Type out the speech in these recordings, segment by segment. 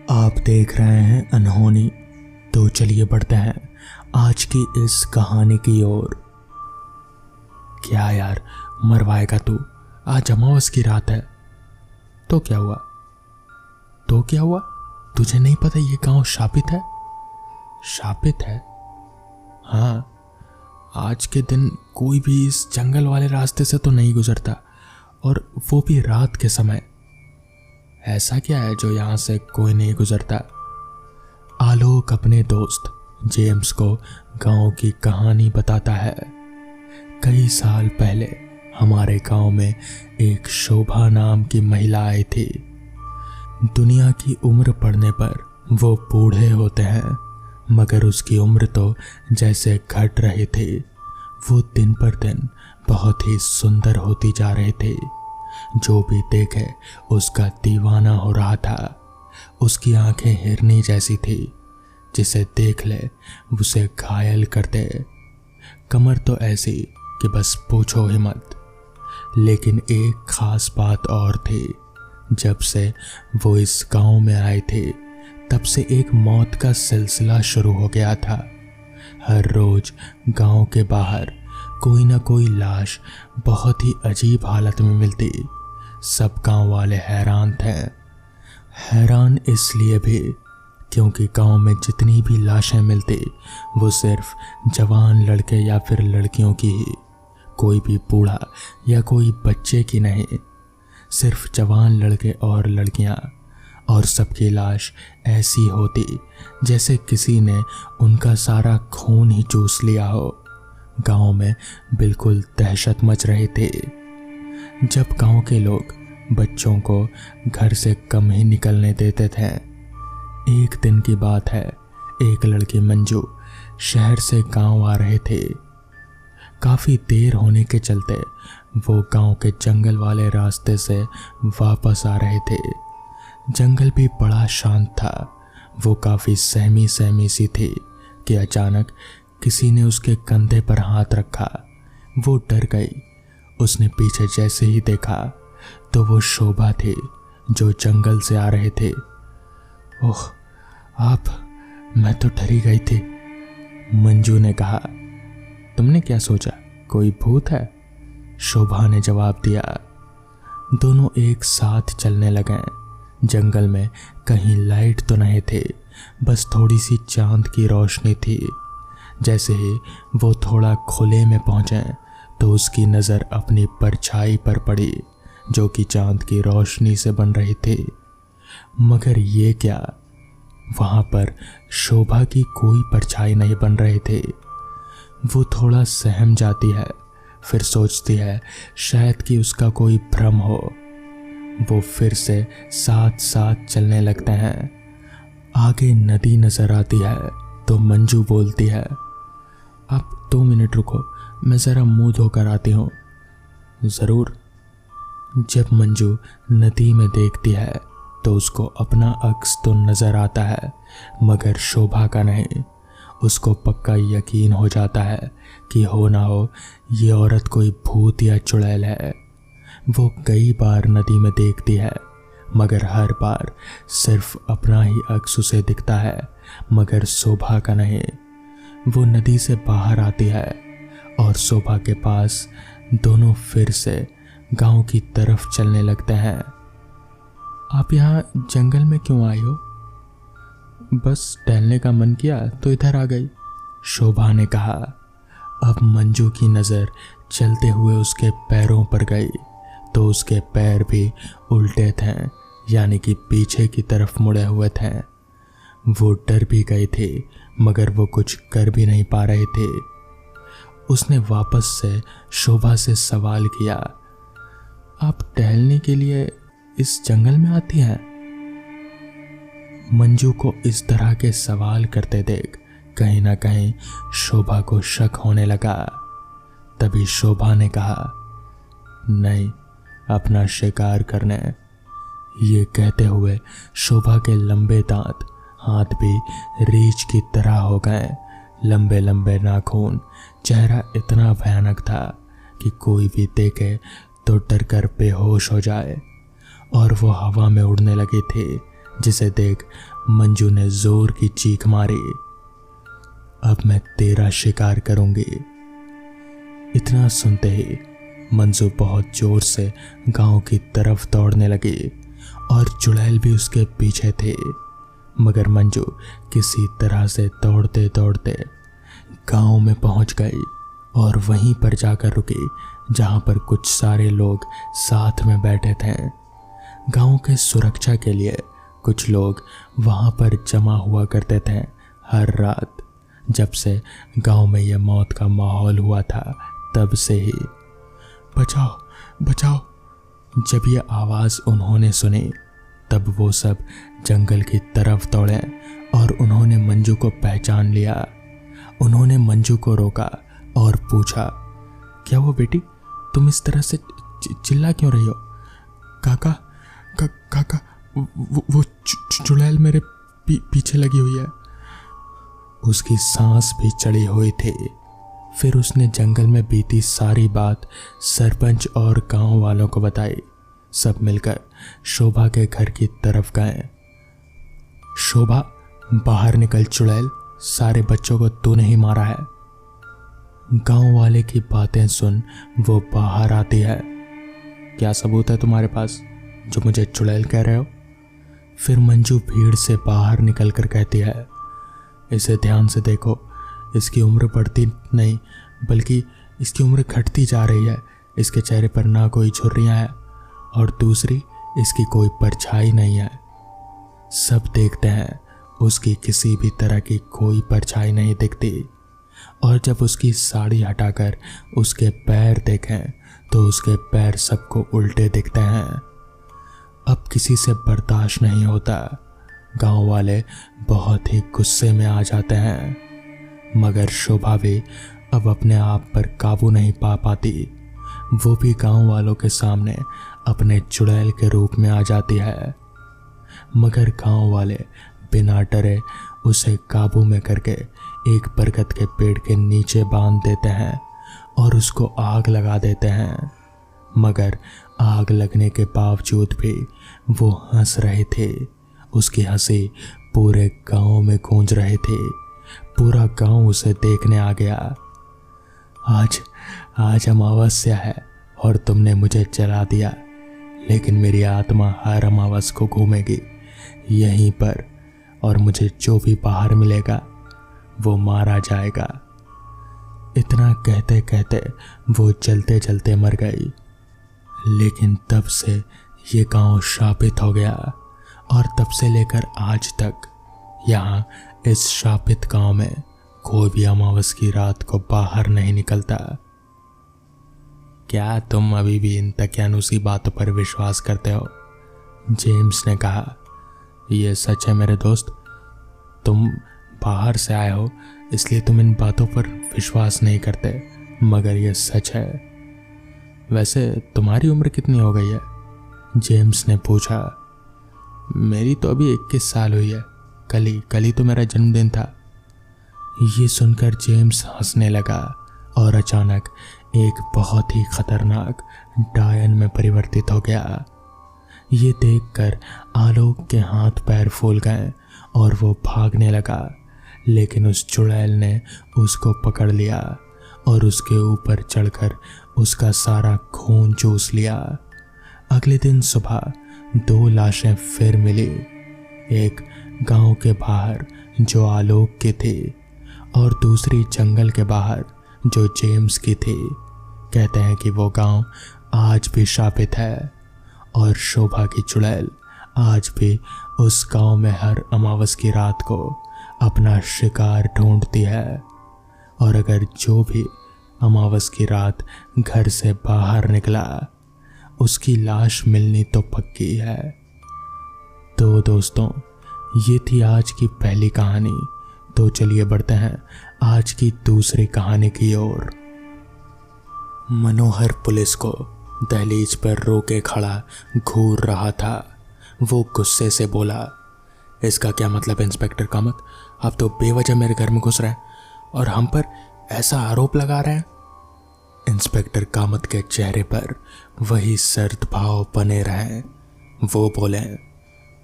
आप देख रहे हैं अनहोनी। तो चलिए बढ़ते हैं आज की इस कहानी की ओर। क्या यार, मरवाएगा तू? आज अमावस की रात है। तो क्या हुआ? तुझे नहीं पता ये गांव शापित है? शापित है? हाँ, आज के दिन कोई भी इस जंगल वाले रास्ते से तो नहीं गुजरता, और वो भी रात के समय। ऐसा क्या है जो यहां से कोई नहीं गुजरता? आलोक अपने दोस्त जेम्स को गांव की कहानी बताता है। कई साल पहले हमारे गांव में एक शोभा नाम की महिला आई थी। दुनिया की उम्र पड़ने पर वो बूढ़े होते हैं, मगर उसकी उम्र तो जैसे घट रही थी। वो दिन पर दिन बहुत ही सुंदर होती जा रही थी। जो भी देखे उसका दीवाना हो रहा था। उसकी आंखें हिरनी जैसी थी, जिसे देख ले उसे घायल कर दे। कमर तो ऐसी कि बस पूछो ही मत। लेकिन एक खास बात और थी। जब से वो इस गांव में आए थे, तब से एक मौत का सिलसिला शुरू हो गया था। हर रोज गांव के बाहर कोई ना कोई लाश बहुत ही अजीब हालत में मिलती। सब गांव वाले हैरान थे। हैरान इसलिए भी क्योंकि गांव में जितनी भी लाशें मिलती, वो सिर्फ जवान लड़के या फिर लड़कियों की ही। कोई भी बूढ़ा या कोई बच्चे की नहीं, सिर्फ जवान लड़के और लड़कियां। और सबकी लाश ऐसी होती जैसे किसी ने उनका सारा खून ही चूस लिया हो। गांव में बिल्कुल दहशत मच रही थी। जब गांव के लोग बच्चों को घर से कम ही निकलने देते थे। एक दिन की बात है, एक लड़की मंजू शहर से गांव आ रहे थे। काफी देर होने के चलते वो गांव के जंगल वाले रास्ते से वापस आ रहे थे। जंगल भी बड़ा शांत था। वो काफी सहमी सहमी सी थी कि अचानक किसी ने उसके कंधे पर हाथ रखा। वो डर गई। उसने पीछे जैसे ही देखा तो वो शोभा थे जो जंगल से आ रहे थे। ओह आप, मैं तो डरी गई थी, मंजू ने कहा। तुमने क्या सोचा, कोई भूत है? शोभा ने जवाब दिया। दोनों एक साथ चलने लगे। जंगल में कहीं लाइट तो नहीं थे, बस थोड़ी सी चांद की रोशनी थी। जैसे ही वो थोड़ा खुले में पहुंचे तो उसकी नज़र अपनी परछाई पर पड़ी, जो कि चांद की रोशनी से बन रही थी। मगर ये क्या, वहां पर शोभा की कोई परछाई नहीं बन रही थी। वो थोड़ा सहम जाती है, फिर सोचती है शायद कि उसका कोई भ्रम हो। वो फिर से साथ साथ चलने लगते हैं। आगे नदी नजर आती है तो मंजू बोलती है, आप 2 मिनट रुको, मैं ज़रा मुंह धोकर आती हूँ। ज़रूर। जब मंजू नदी में देखती है तो उसको अपना अक्स तो नज़र आता है, मगर शोभा का नहीं। उसको पक्का यकीन हो जाता है कि हो ना हो ये औरत कोई भूत या चुड़ैल है। वो कई बार नदी में देखती है, मगर हर बार सिर्फ अपना ही अक्स उसे दिखता है, मगर शोभा का नहीं। वो नदी से बाहर आती है और शोभा के पास दोनों फिर से गांव की तरफ चलने लगते हैं। आप यहाँ जंगल में क्यों आई हो? बस टहलने का मन किया तो इधर आ गई, शोभा ने कहा। अब मंजू की नज़र चलते हुए उसके पैरों पर गई तो उसके पैर भी उल्टे थे, यानी कि पीछे की तरफ मुड़े हुए थे। वो डर भी गए थे, मगर वो कुछ कर भी नहीं पा रहे थे। उसने वापस से शोभा से सवाल किया, आप टहलने के लिए इस जंगल में आती हैं? मंजू को इस तरह के सवाल करते देख कहीं ना कहीं शोभा को शक होने लगा। तभी शोभा ने कहा, नहीं, अपना शिकार करने। ये कहते हुए शोभा के लंबे दांत, हाथ भी रीछ की तरह हो गए। लंबे लंबे नाखून। चेहरा इतना भयानक था कि कोई भी देखे तो डर कर बेहोश हो जाए। और वो हवा में उड़ने लगे थे जिसे देख मंजू ने जोर की चीख मारी, अब मैं तेरा शिकार करूंगी। इतना सुनते ही मंजू बहुत जोर से गांव की तरफ दौड़ने लगी और चुड़ैल भी उसके पीछे थे। मगर मंजू किसी तरह से दौड़ते दौड़ते गांव में पहुंच गई और वहीं पर जाकर रुकी जहां पर कुछ सारे लोग साथ में बैठे थे। गांव के सुरक्षा के लिए कुछ लोग वहां पर जमा हुआ करते थे हर रात। जब से गांव में यह मौत का माहौल हुआ था तब से ही। बचाओ बचाओ। जब यह आवाज़ उन्होंने सुनी तब वो सब जंगल की तरफ दौड़े और उन्होंने मंजू को पहचान लिया। उन्होंने मंजू को रोका और पूछा, क्या वो बेटी, तुम इस तरह से चिल्ला क्यों रही हो? काका काका, वो चुड़ैल मेरे पीछे लगी हुई है। उसकी सांस भी चढ़ी हुई थी। फिर उसने जंगल में बीती सारी बात सरपंच और गांव वालों को बताई। सब मिलकर शोभा के घर की तरफ गए। शोभा, बाहर निकल चुड़ैल, सारे बच्चों को तूने ही मारा है। गांव वाले की बातें सुन वो बाहर आती है। क्या सबूत है तुम्हारे पास जो मुझे चुड़ैल कह रहे हो? फिर मंजू भीड़ से बाहर निकलकर कहती है, इसे ध्यान से देखो, इसकी उम्र बढ़ती नहीं बल्कि इसकी उम्र घटती जा रही है। इसके चेहरे पर ना कोई झुर्रियाँ हैं और दूसरी इसकी कोई परछाई नहीं है। सब देखते हैं, उसकी किसी भी तरह की कोई परछाई नहीं दिखती। और जब उसकी साड़ी हटाकर उसके पैर देखें तो उसके पैर सबको उल्टे दिखते हैं। अब किसी से बर्दाश्त नहीं होता। गांव वाले बहुत ही गुस्से में आ जाते हैं। मगर शोभा भी अब अपने आप पर काबू नहीं पा पाती। वो भी गांव वालों के सामने अपने चुड़ैल के रूप में आ जाती है। मगर गांव वाले बिना डरे उसे काबू में करके एक बरगद के पेड़ के नीचे बांध देते हैं और उसको आग लगा देते हैं। मगर आग लगने के बावजूद भी वो हंस रहे थे। उसकी हंसी पूरे गांव में गूंज रहे थे। पूरा गांव उसे देखने आ गया। आज अमावस्या है और तुमने मुझे जला दिया, लेकिन मेरी आत्मा हर अमावस को घूमेगी यहीं पर और मुझे जो भी बाहर मिलेगा वो मारा जाएगा। इतना कहते कहते वो चलते चलते मर गई। लेकिन तब से ये गांव शापित हो गया और तब से लेकर आज तक यहाँ इस शापित गांव में कोई भी अमावस की रात को बाहर नहीं निकलता। क्या तुम अभी भी इन तकियानुसी बातों पर विश्वास करते हो? जेम्स ने कहा। यह सच है मेरे दोस्त, तुम बाहर से आए हो इसलिए तुम इन बातों पर विश्वास नहीं करते, मगर यह सच है। वैसे तुम्हारी उम्र कितनी हो गई है? जेम्स ने पूछा। मेरी तो अभी 21 साल हुई है। कल ही तो मेरा जन्मदिन था। ये सुनकर जेम्स हंसने लगा और अचानक एक बहुत ही खतरनाक डायन में परिवर्तित हो गया। ये देखकर आलोक के हाथ पैर फूल गए और वो भागने लगा। लेकिन उस चुड़ैल ने उसको पकड़ लिया और उसके ऊपर चढ़कर उसका सारा खून चूस लिया। अगले दिन सुबह 2 लाशें फिर मिली, एक गांव के बाहर जो आलोक की थी और दूसरी जंगल के बाहर जो जेम्स की थी। कहते हैं कि वो गांव आज भी शापित है और शोभा की चुड़ैल आज भी उस गांव में हर अमावस की रात को अपना शिकार ढूंढती है। और अगर जो भी अमावस की रात घर से बाहर निकला उसकी लाश मिलनी तो पक्की है। तो दोस्तों, ये थी आज की पहली कहानी। तो चलिए बढ़ते हैं आज की दूसरी कहानी की ओर। मनोहर पुलिस को दहलीज पर रोके खड़ा घूर रहा था। वो गुस्से से बोला, इसका क्या मतलब इंस्पेक्टर कामत? आप तो बेवजह मेरे घर में घुस रहे हैं और हम पर ऐसा आरोप लगा रहे हैं। इंस्पेक्टर कामत के चेहरे पर वही सर्द भाव बने रहे। वो बोले,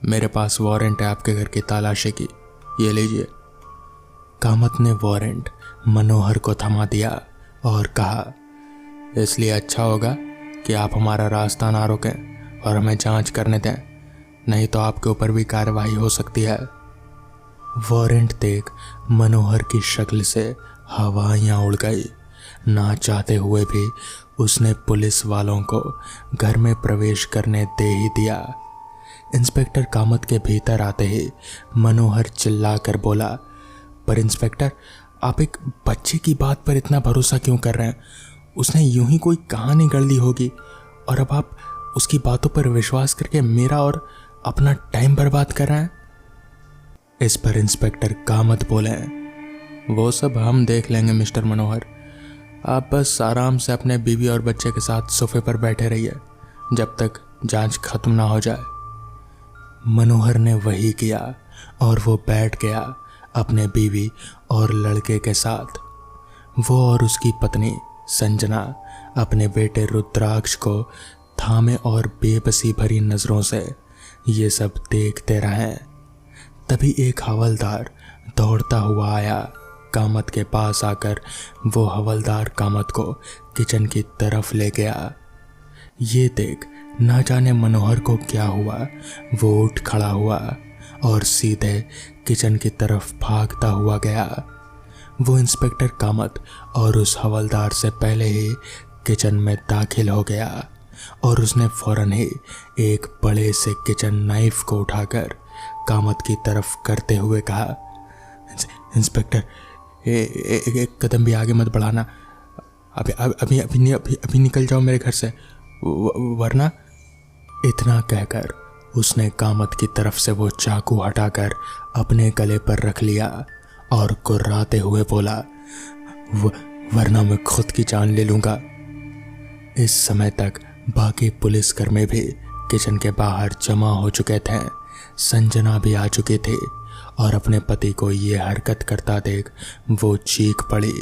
मेरे पास वारंट है आपके घर की तलाशी की, ये लीजिए। कामत ने वारंट मनोहर को थमा दिया और कहा, इसलिए अच्छा होगा कि आप हमारा रास्ता ना रोकें और हमें जांच करने दें, नहीं तो आपके ऊपर भी कार्रवाई हो सकती है। वारंट देख मनोहर की शक्ल से हवाइयाँ उड़ गई। ना चाहते हुए भी उसने पुलिस वालों को घर में प्रवेश करने दे ही दिया। इंस्पेक्टर कामत के भीतर आते ही मनोहर चिल्लाकर बोला, पर इंस्पेक्टर, आप एक बच्चे की बात पर इतना भरोसा क्यों कर रहे हैं? उसने यूं ही कोई कहानी गढ़ ली होगी और अब आप उसकी बातों पर विश्वास करके मेरा और अपना टाइम बर्बाद कर रहे हैं। इस पर इंस्पेक्टर कामत बोले, वो सब हम देख लेंगे मिस्टर मनोहर, आप बस आराम से अपने बीवी और बच्चे के साथ सोफे पर बैठे रहिए जब तक जांच खत्म ना हो जाए। मनोहर ने वही किया और वो बैठ गया अपने बीवी और लड़के के साथ। वो और उसकी पत्नी संजना अपने बेटे रुद्राक्ष को थामे और बेबसी भरी नजरों से ये सब देखते रहे। तभी एक हवलदार दौड़ता हुआ आया। कामत के पास आकर वो हवलदार कामत को किचन की तरफ ले गया। ये देख ना जाने मनोहर को क्या हुआ, वो उठ खड़ा हुआ और सीधे किचन की तरफ भागता हुआ गया। वो इंस्पेक्टर कामत और उस हवलदार से पहले ही किचन में दाखिल हो गया और उसने फौरन ही एक बड़े से किचन नाइफ को उठाकर कामत की तरफ करते हुए कहा, इंस्पेक्टर, एक कदम भी आगे मत बढ़ाना, अभी निकल जाओ मेरे घर से, वरना। इतना कहकर उसने कामत की तरफ से वो चाकू हटाकर अपने गले पर रख लिया और कुर्राते हुए बोला, वरना मैं खुद की जान ले लूंगा। इस समय तक बाकी पुलिसकर्मी भी किचन के बाहर जमा हो चुके थे। संजना भी आ चुकी थी और अपने पति को ये हरकत करता देख वो चीख पड़ी,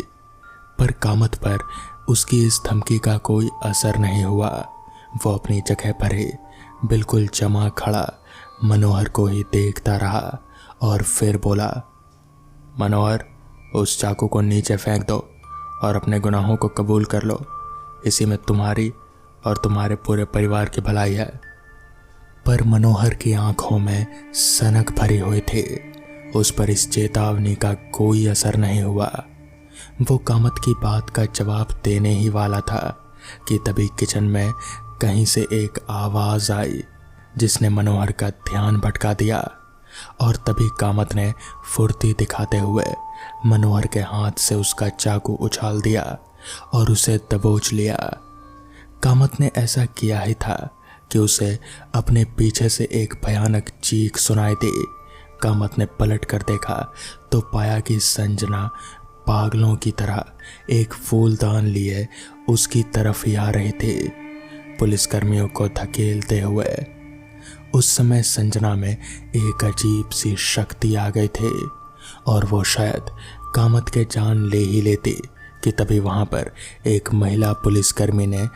पर कामत पर उसकी इस धमकी का कोई असर नहीं हुआ। वो अपनी जगह पर ही बिल्कुल जमा खड़ा मनोहर को ही देखता रहा और फिर बोला, मनोहर, उस चाकू को नीचे फेंक दो और अपने गुनाहों को कबूल कर लो, इसी में तुम्हारी और तुम्हारे पूरे परिवार की भलाई है। पर मनोहर की आंखों में सनक भरी हुई थी। उस पर इस चेतावनी का कोई असर नहीं हुआ। वो कामत की बात का जवाब देने ही वाला था कि तभी किचन में कहीं से एक आवाज आई जिसने मनोहर का ध्यान भटका दिया और तभी कामत ने फुर्ती दिखाते हुए मनोहर के हाथ से उसका चाकू उछाल दिया और उसे दबोच लिया। कामत ने ऐसा किया ही था कि उसे अपने पीछे से एक भयानक चीख सुनाई दी। कामत ने पलट कर देखा तो पाया कि संजना पागलों की तरह एक फूलदान लिए उसकी तरफ ही आ रही थी, पुलिसकर्मियों को धकेलते हुए। उस समय संजना में एक अजीब सी शक्ति आ गई थी और वो शायद कामत के जान ले ही लेती कि तभी वहां पर एक महिला पुलिसकर्मी ने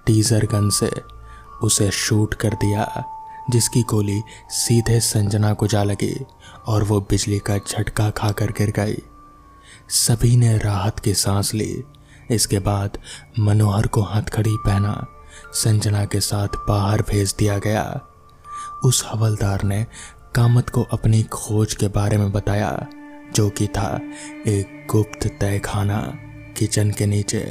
टीजर गन से उसे शूट कर दिया, जिसकी गोली सीधे संजना को जा लगी और वो बिजली का झटका खाकर गिर गई। सभी ने राहत की सांस ली। इसके बाद मनोहर को हथकड़ी पहना संजना के साथ बाहर भेज दिया गया। उस हवलदार ने कामत को अपनी खोज के बारे में बताया, जो कि था एक गुप्त तहखाना किचन के नीचे।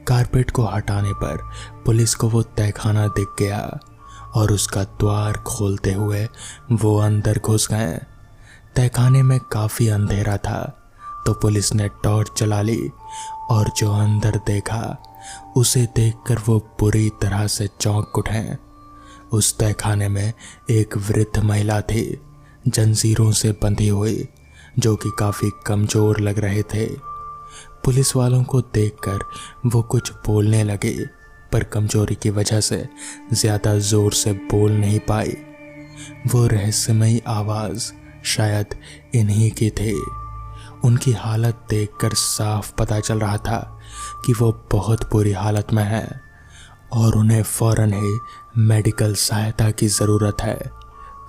कारपेट को हटाने पर पुलिस को वो तहखाना दिख गया और उसका द्वार खोलते हुए वो अंदर घुस गए। तहखाने में काफी अंधेरा था तो पुलिस ने टॉर्च चला ली और जो अंदर देखा उसे देखकर वो बुरी तरह से चौंक उठे। उस तहखाने में एक वृद्ध महिला थी, जंजीरों से बंधी हुई, जो कि काफी कमजोर लग रहे थे। पुलिस वालों को देखकर वो कुछ बोलने लगे, पर कमजोरी की वजह से ज्यादा जोर से बोल नहीं पाई। वो रहस्यमयी आवाज शायद इन्हीं की थी। उनकी हालत देखकर साफ पता चल रहा था कि वो बहुत बुरी हालत में है और उन्हें फौरन ही मेडिकल सहायता की ज़रूरत है।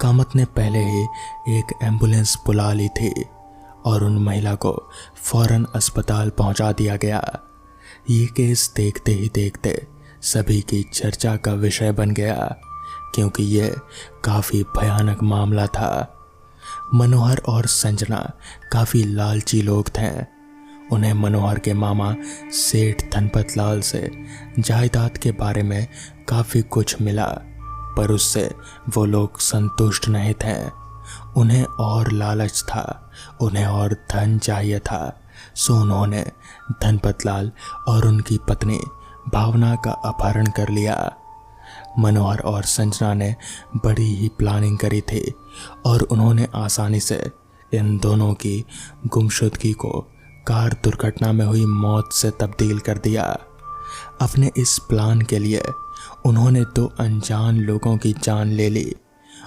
कामत ने पहले ही एक एम्बुलेंस बुला ली थी और उन महिला को फौरन अस्पताल पहुंचा दिया गया। ये केस देखते ही देखते सभी की चर्चा का विषय बन गया, क्योंकि यह काफ़ी भयानक मामला था। मनोहर और संजना काफ़ी लालची लोग थे। उन्हें मनोहर के मामा सेठ धनपत लाल से जायदाद के बारे में काफ़ी कुछ मिला, पर उससे वो लोग संतुष्ट नहीं थे। उन्हें और लालच था, उन्हें और धन चाहिए था। सो उन्होंने धनपत लाल और उनकी पत्नी भावना का अपहरण कर लिया। मनोहर और संजना ने बड़ी ही प्लानिंग करी थी और उन्होंने आसानी से इन दोनों की गुमशुदगी को कार दुर्घटना में हुई मौत से तब्दील कर दिया। अपने इस प्लान के लिए उन्होंने 2 अनजान लोगों की जान ले ली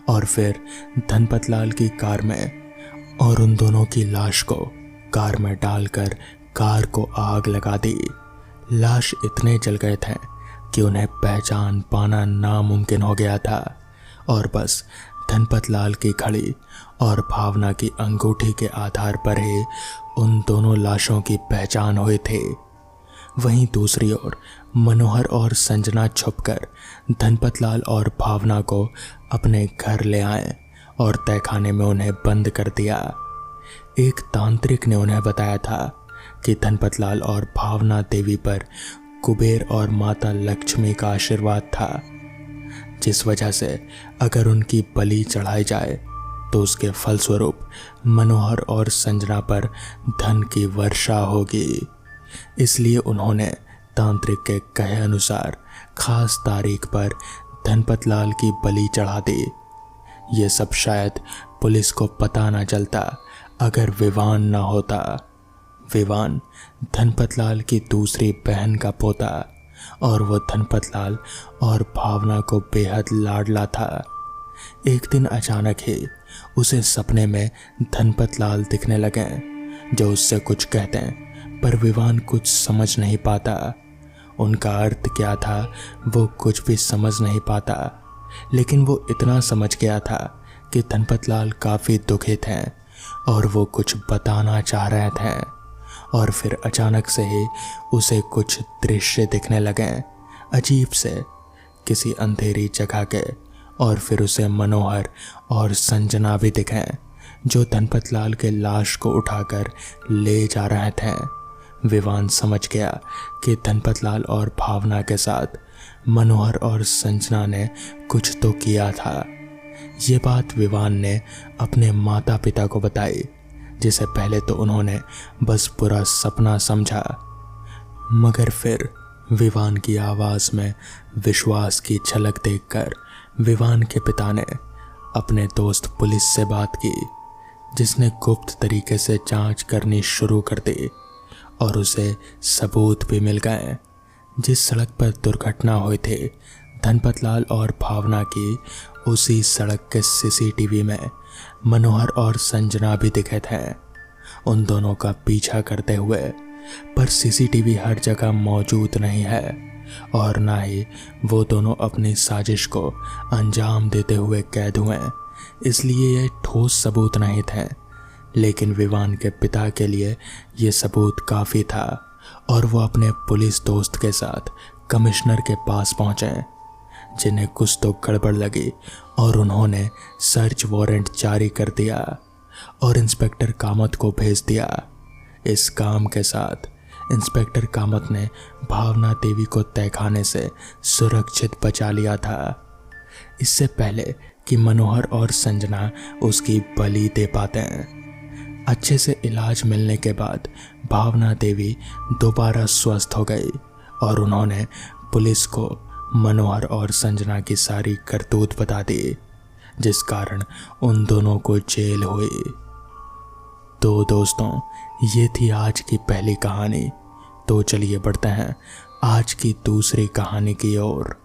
और फिर धनपत लाल की कार में और उन दोनों की लाश को कार में डालकर कार को आग लगा दी। लाश इतने जल गए थे कि उन्हें पहचान पाना नामुमकिन हो गया था और बस धनपत लाल की घड़ी और भावना की अंगूठी के आधार पर ही उन दोनों लाशों की पहचान हुई थी। वहीं दूसरी ओर मनोहर और संजना छुपकर धनपत लाल और भावना को अपने घर ले आए और तहखाने में उन्हें बंद कर दिया। एक तांत्रिक ने उन्हें बताया था कि धनपत लाल और भावना देवी पर कुबेर और माता लक्ष्मी का आशीर्वाद था, जिस वजह से अगर उनकी बलि चढ़ाई जाए तो उसके फलस्वरूप मनोहर और संजना पर धन की वर्षा होगी। इसलिए उन्होंने तांत्रिक के कहे अनुसार खास तारीख पर धनपत लाल की बलि चढ़ा दी। ये सब शायद पुलिस को पता ना चलता अगर विवान ना होता। विवान धनपत लाल की दूसरी बहन का पोता और वो धनपत लाल और भावना को बेहद लाडला था। एक दिन अचानक ही उसे सपने में धनपत लाल दिखने लगे जो उससे कुछ कहते हैं, पर विवान कुछ समझ नहीं पाता। उनका अर्थ क्या था वो कुछ भी समझ नहीं पाता, लेकिन वो इतना समझ गया था कि धनपत लाल काफ़ी दुखित हैं और वो कुछ बताना चाह रहे थे। और फिर अचानक से ही उसे कुछ दृश्य दिखने लगे अजीब से किसी अंधेरी जगह के, और फिर उसे मनोहर और संजना भी दिखे जो धनपत लाल के लाश को उठाकर ले जा रहे थे। विवान समझ गया कि धनपत लाल और भावना के साथ मनोहर और संजना ने कुछ तो किया था। ये बात विवान ने अपने माता पिता को बताई, जिसे पहले तो उन्होंने बस पूरा सपना समझा, मगर फिर विवान की आवाज़ में विश्वास की झलक देखकर विवान के पिता ने अपने दोस्त पुलिस से बात की, जिसने गुप्त तरीके से जांच करनी शुरू कर दी और उसे सबूत भी मिल गए। जिस सड़क पर दुर्घटना हुई थी धनपत लाल और भावना की, उसी सड़क के सीसीटीवी में मनोहर और संजना भी दिखे थे उन दोनों का पीछा करते हुए, पर सीसीटीवी हर जगह मौजूद नहीं है और ना ही वो दोनों अपनी साजिश को अंजाम देते हुए कैद हुए, इसलिए ये ठोस सबूत नहीं थे। लेकिन विवान के पिता के लिए ये सबूत काफ़ी था और वो अपने पुलिस दोस्त के साथ कमिश्नर के पास पहुँचे, जिन्हें कुछ तो गड़बड़ लगी और उन्होंने सर्च वारंट जारी कर दिया और इंस्पेक्टर कामत को भेज दिया। इस काम के साथ इंस्पेक्टर कामत ने भावना देवी को तहखाने से सुरक्षित बचा लिया था, इससे पहले कि मनोहर और संजना उसकी बलि दे पाते हैं। अच्छे से इलाज मिलने के बाद भावना देवी दोबारा स्वस्थ हो गई और उन्होंने पुलिस को मनोहर और संजना की सारी करतूत बता दी, जिस कारण उन दोनों को जेल हुई। तो दोस्तों, ये थी आज की पहली कहानी। तो चलिए बढ़ते हैं आज की दूसरी कहानी की ओर।